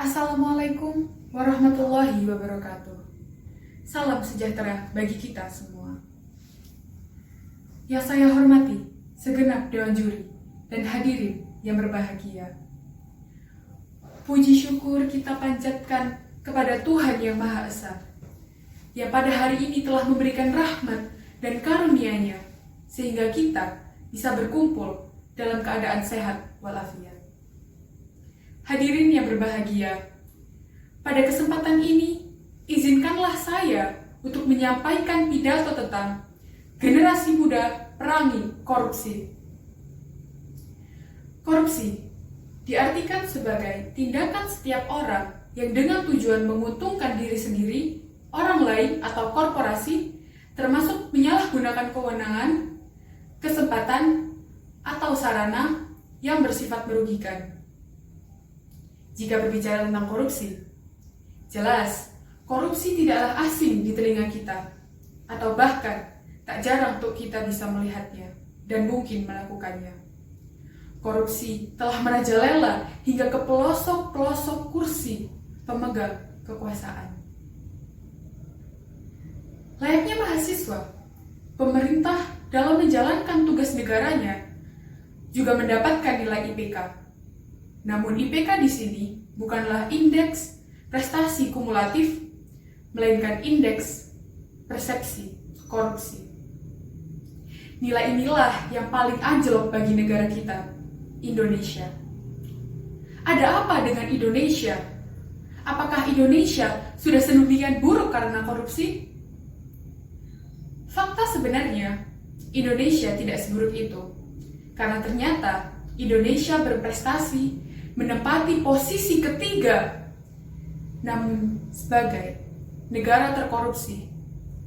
Assalamualaikum warahmatullahi wabarakatuh. Salam sejahtera bagi kita semua. Yang saya hormati segenap Dewan Juri dan hadirin yang berbahagia. Puji syukur kita panjatkan kepada Tuhan yang Maha Esa, yang pada hari ini telah memberikan rahmat dan karunia-Nya sehingga kita bisa berkumpul dalam keadaan sehat walafiat. Hadirin yang berbahagia, pada kesempatan ini, izinkanlah saya untuk menyampaikan pidato tentang generasi muda perangi korupsi. Korupsi diartikan sebagai tindakan setiap orang yang dengan tujuan menguntungkan diri sendiri, orang lain atau korporasi, termasuk menyalahgunakan kewenangan, kesempatan, atau sarana yang bersifat merugikan. Jika berbicara tentang korupsi, jelas korupsi tidaklah asing di telinga kita, atau bahkan tak jarang untuk kita bisa melihatnya dan mungkin melakukannya. Korupsi telah merajalela hingga ke pelosok-pelosok kursi pemegang kekuasaan. Layaknya mahasiswa, pemerintah dalam menjalankan tugas negaranya juga mendapatkan nilai IPK. Namun IPK di sini bukanlah indeks prestasi kumulatif, melainkan indeks persepsi korupsi. Nilai inilah yang paling anjlok bagi negara kita, Indonesia. Ada apa dengan Indonesia? Apakah Indonesia sudah sedemikian buruk karena korupsi? Fakta sebenarnya, Indonesia tidak seburuk itu. Karena ternyata Indonesia berprestasi menempati posisi ketiga, namun sebagai negara terkorupsi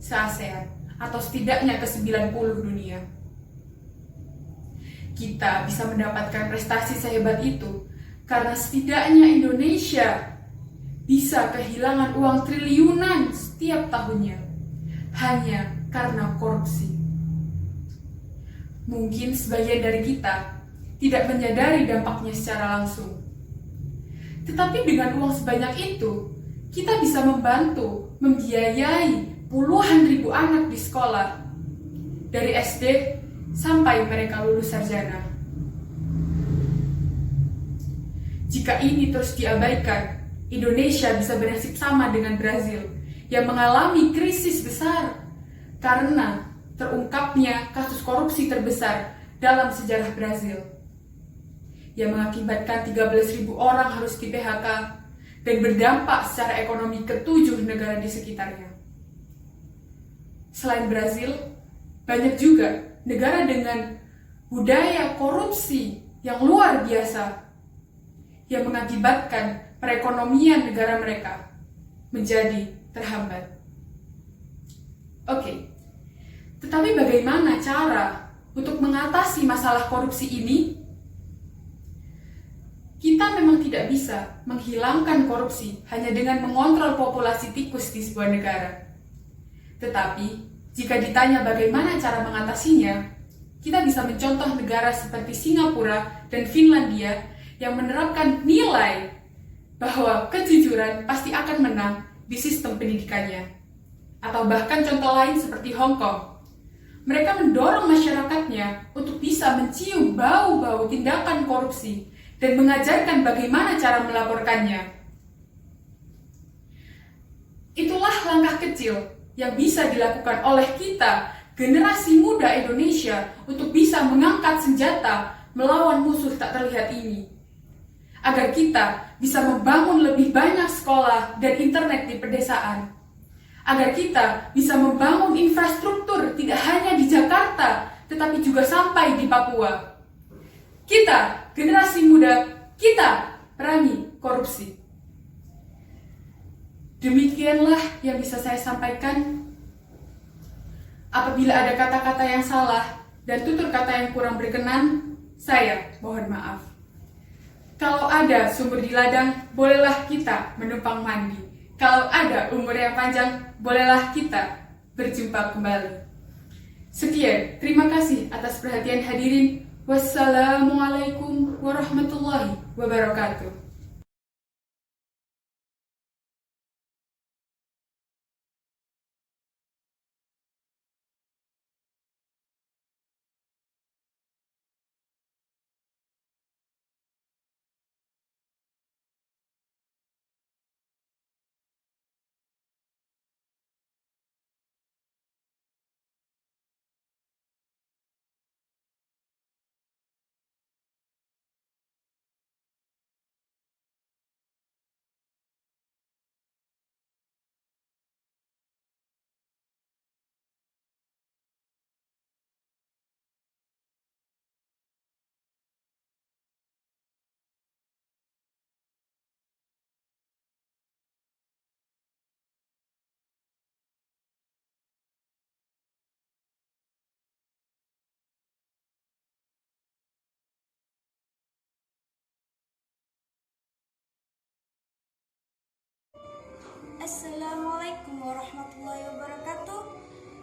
se-ASEAN atau setidaknya ke-90 dunia. Kita bisa mendapatkan prestasi sehebat itu karena setidaknya Indonesia bisa kehilangan uang triliunan setiap tahunnya hanya karena korupsi. Mungkin sebagian dari kita tidak menyadari dampaknya secara langsung. Tetapi dengan uang sebanyak itu, kita bisa membantu membiayai puluhan ribu anak di sekolah, dari SD sampai mereka lulus sarjana. Jika ini terus diabaikan, Indonesia bisa bernasib sama dengan Brazil yang mengalami krisis besar karena terungkapnya kasus korupsi terbesar dalam sejarah Brazil, yang mengakibatkan 13.000 orang harus di PHK dan berdampak secara ekonomi ke 7 negara di sekitarnya. Selain Brazil, banyak juga negara dengan budaya korupsi yang luar biasa yang mengakibatkan perekonomian negara mereka menjadi terhambat. Oke, tetapi bagaimana cara untuk mengatasi masalah korupsi ini? Kita memang tidak bisa menghilangkan korupsi hanya dengan mengontrol populasi tikus di sebuah negara. Tetapi, jika ditanya bagaimana cara mengatasinya, kita bisa mencontoh negara seperti Singapura dan Finlandia yang menerapkan nilai bahwa kejujuran pasti akan menang di sistem pendidikannya. Atau bahkan contoh lain seperti Hong Kong. Mereka mendorong masyarakatnya untuk bisa mencium bau-bau tindakan korupsi dan mengajarkan bagaimana cara melaporkannya. Itulah langkah kecil yang bisa dilakukan oleh kita, generasi muda Indonesia, untuk bisa mengangkat senjata melawan musuh tak terlihat ini. Agar kita bisa membangun lebih banyak sekolah dan internet di pedesaan. Agar kita bisa membangun infrastruktur tidak hanya di Jakarta, tetapi juga sampai di Papua. Kita, generasi muda, kita perangi korupsi. Demikianlah yang bisa saya sampaikan. Apabila ada kata-kata yang salah dan tutur kata yang kurang berkenan, saya mohon maaf. Kalau ada sumur di ladang, bolehlah kita menumpang mandi. Kalau ada umur yang panjang, bolehlah kita berjumpa kembali. Sekian, terima kasih atas perhatian hadirin. Wassalamualaikum warahmatullahi wabarakatuh. Assalamualaikum warahmatullahi wabarakatuh.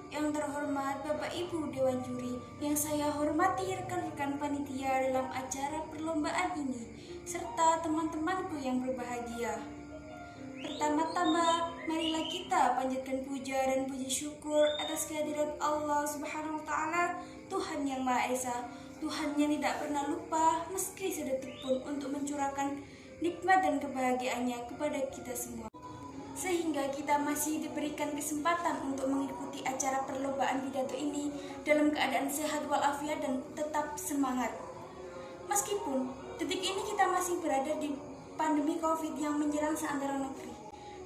Yang terhormat Bapak Ibu Dewan Juri, yang saya hormati rekan-rekan panitia dalam acara perlombaan ini, serta teman-temanku yang berbahagia. Pertama-tama, marilah kita panjatkan puja dan puji syukur atas kehadirat Allah Subhanahu wa Ta'ala, Tuhan yang Maha Esa, Tuhan yang tidak pernah lupa meski sedetik pun untuk mencurahkan nikmat dan kebahagiaannya kepada kita semua, sehingga kita masih diberikan kesempatan untuk mengikuti acara perlombaan pidato ini dalam keadaan sehat walafiat dan tetap semangat. Meskipun detik ini kita masih berada di pandemi COVID yang menyerang seantero negeri,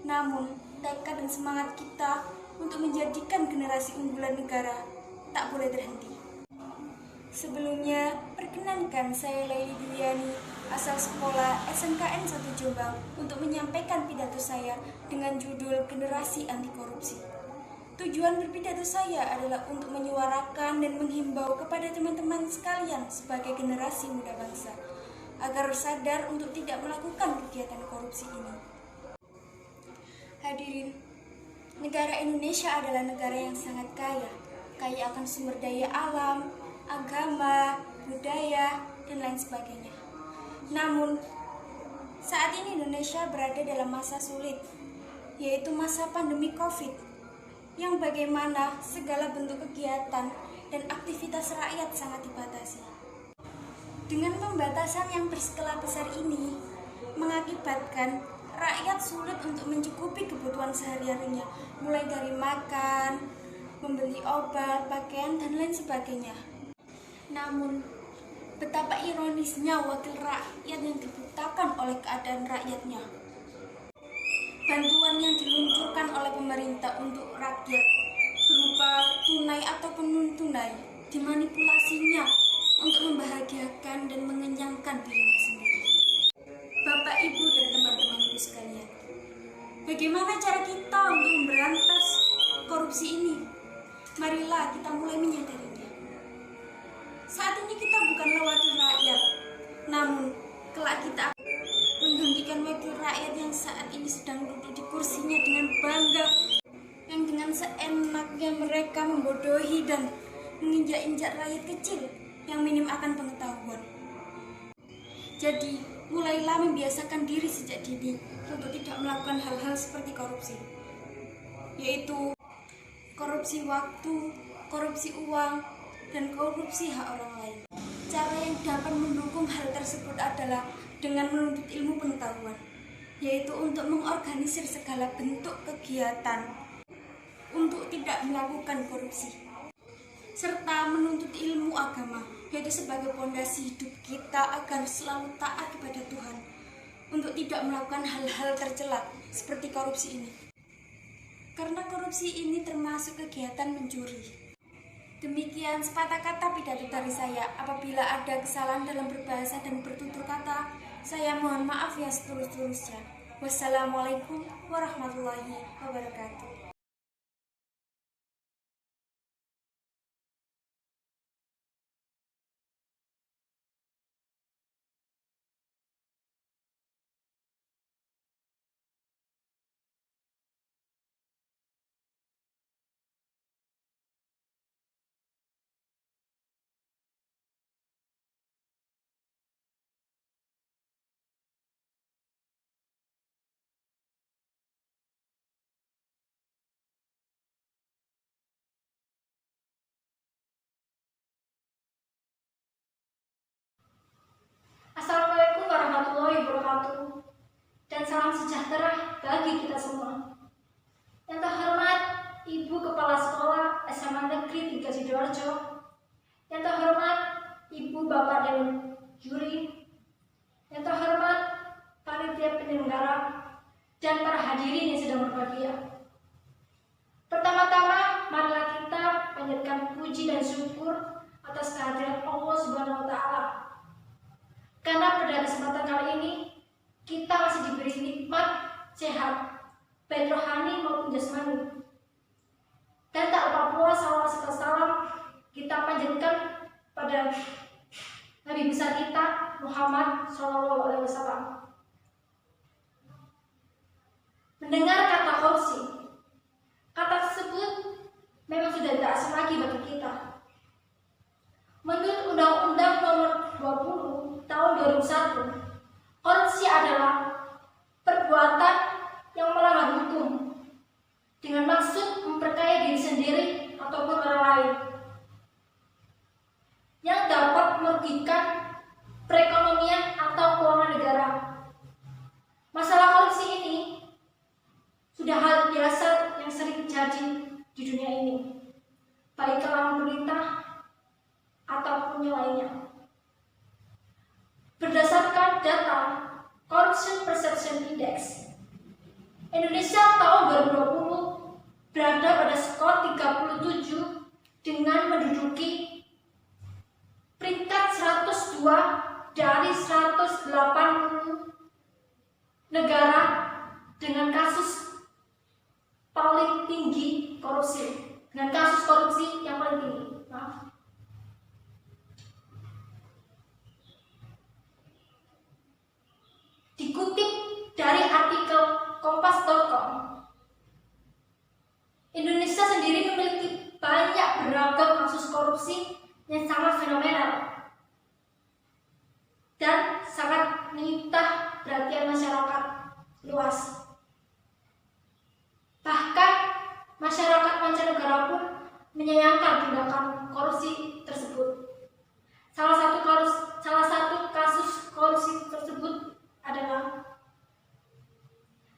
namun tekad dan semangat kita untuk menjadikan generasi unggulan negara tak boleh terhenti. Sebelumnya, perkenankan saya Laili Diliani, asal sekolah SMKN 1 Jombang, untuk menyampaikan pidato saya dengan judul Generasi Anti Korupsi. Tujuan berpidato saya adalah untuk menyuarakan dan menghimbau kepada teman-teman sekalian sebagai generasi muda bangsa, agar sadar untuk tidak melakukan kegiatan korupsi ini. Hadirin, negara Indonesia adalah negara yang sangat kaya akan sumber daya alam, agama, budaya, dan lain sebagainya. Namun, saat ini Indonesia berada dalam masa sulit, yaitu masa pandemi COVID, yang bagaimana segala bentuk kegiatan dan aktivitas rakyat sangat dibatasi. Dengan pembatasan yang berskala besar ini, mengakibatkan rakyat sulit untuk mencukupi kebutuhan sehari-harinya, mulai dari makan, membeli obat, pakaian, dan lain sebagainya. Namun, betapa ironisnya wakil rakyat yang dibutakan oleh keadaan rakyatnya. Bantuan yang diluncurkan oleh pemerintah untuk rakyat berupa tunai ataupun non-tunai dimanipulasinya untuk membahagiakan dan mengenyangkan dirinya sendiri. Bapak, Ibu, dan teman-temanku sekalian, bagaimana cara kita untuk memberantas korupsi ini? Marilah kita mulai menyadarinya. Saat ini kita bukanlah wakil rakyat, namun kelak kita menggantikan wakil rakyat yang saat ini sedang duduk di kursinya dengan bangga, yang dengan seenaknya mereka membodohi dan menginjak-injak rakyat kecil yang minim akan pengetahuan. Jadi, mulailah membiasakan diri sejak dini untuk tidak melakukan hal-hal seperti korupsi, yaitu korupsi waktu, korupsi uang, dan korupsi hak orang lain. Cara yang dapat mendukung hal tersebut adalah dengan menuntut ilmu pengetahuan, yaitu untuk mengorganisir segala bentuk kegiatan untuk tidak melakukan korupsi, serta menuntut ilmu agama, yaitu sebagai pondasi hidup kita agar selalu taat kepada Tuhan, untuk tidak melakukan hal-hal tercela seperti korupsi ini. Karena korupsi ini termasuk kegiatan mencuri. Demikian sepatah kata pidato dari saya. Apabila ada kesalahan dalam berbahasa dan bertutur kata, saya mohon maaf yang setulus-tulusnya. Wassalamualaikum warahmatullahi wabarakatuh. Assalamualaikum warahmatullahi wabarakatuh, dan salam sejahtera bagi kita semua. Yang terhormat Ibu Kepala Sekolah SMA Negeri 3 Sidoarjo, yang terhormat Ibu Bapak Dewan Juri, yang terhormat panitia penyelenggara, dan para hadirin yang sedang berbahagia. Pertama-tama, marilah kita panjatkan puji dan syukur atas kehadiran Allah Subhanahu wa Ta'ala. Karena pada kesempatan kali ini kita masih diberi nikmat sehat, baik rohani maupun jasmani. Dan tak lupa pula salawat serta salam kita panjatkan pada Nabi besar kita Muhammad SAW. mendengar kata korupsi, kata tersebut memang sudah tidak asing lagi bagi kita. Menurut Undang-Undang Nomor 20 Tahun 2001, korupsi adalah perbuatan yang melanggar hukum dengan maksud memperkaya diri sendiri ataupun orang lain yang dapat merugikan perekonomian atau keuangan negara. Masalah korupsi ini sudah hal biasa yang sering terjadi di dunia ini, baik kalangan pemerintah ataupun yang lainnya. Berdasarkan data Corruption Perception Index, Indonesia tahun 2020 berada pada skor 37 dengan menduduki peringkat 102 dari 180 negara dengan kasus paling tinggi korupsi, dengan kasus korupsi yang paling tinggi. Dikutip dari artikel kompas.com, Indonesia sendiri memiliki banyak beragam kasus korupsi yang sangat fenomenal dan sangat menyita perhatian masyarakat luas. Bahkan masyarakat mancanegara pun menyayangkan tindakan korupsi tersebut. Salah satu kasus korupsi tersebut adalah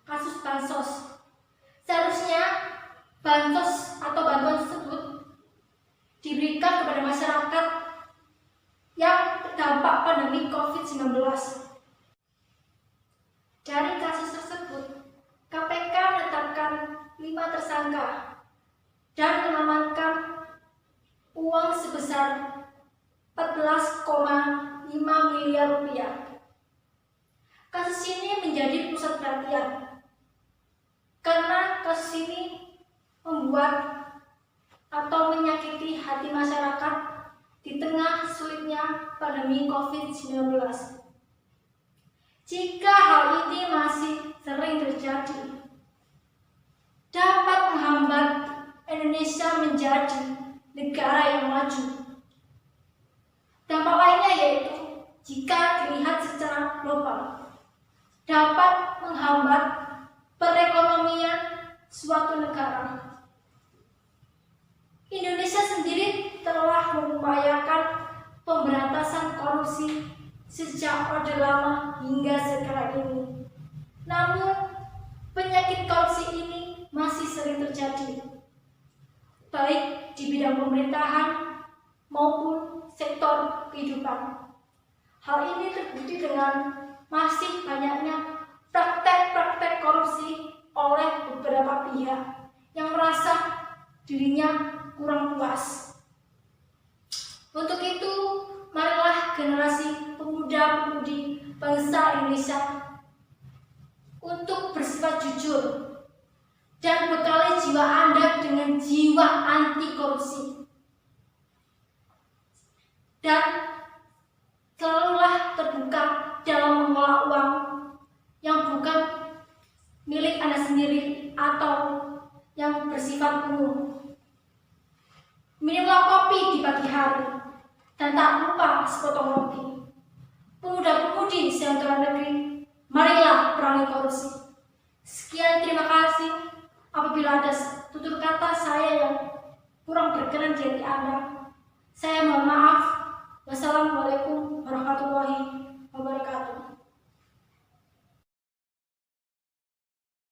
kasus bansos. Seharusnya bansos atau bantuan tersebut diberikan kepada masyarakat yang terdampak pandemi COVID-19. Dari kasus tersebut, KPK menetapkan 5 tersangka dan mengamankan uang sebesar 14,5 miliar rupiah. Kasus ini menjadi pusat perhatian karena kasus ini membuat atau menyakiti hati masyarakat di tengah sulitnya pandemi COVID-19. Jika hal ini masih sering terjadi, dapat menghambat Indonesia menjadi negara yang maju. Dampak lainnya yaitu jika dilihat secara global, dapat menghambat perekonomian suatu negara. Indonesia sendiri telah mengupayakan pemberantasan korupsi sejak Orde Lama hingga sekarang ini. Namun, penyakit korupsi ini masih sering terjadi, baik di bidang pemerintahan maupun sektor kehidupan. Hal ini terbukti dengan masih banyaknya praktek-praktek korupsi oleh beberapa pihak yang merasa dirinya kurang puas. Untuk itu, marilah generasi pemuda-pemudi bangsa Indonesia untuk bersifat jujur dan bekali jiwa Anda dengan jiwa anti korupsi. Dan selalulah terbuka dalam mengelola uang yang bukan milik Anda sendiri atau yang bersifat umum. Minumlah kopi di pagi hari dan tak lupa sepotong roti. Pemuda-pemudi seantero negeri, marilah perangi korupsi. Sekian, terima kasih. Apabila ada tutur kata saya yang kurang berkenan di hati Anda, saya mohon maaf. Wassalamualaikum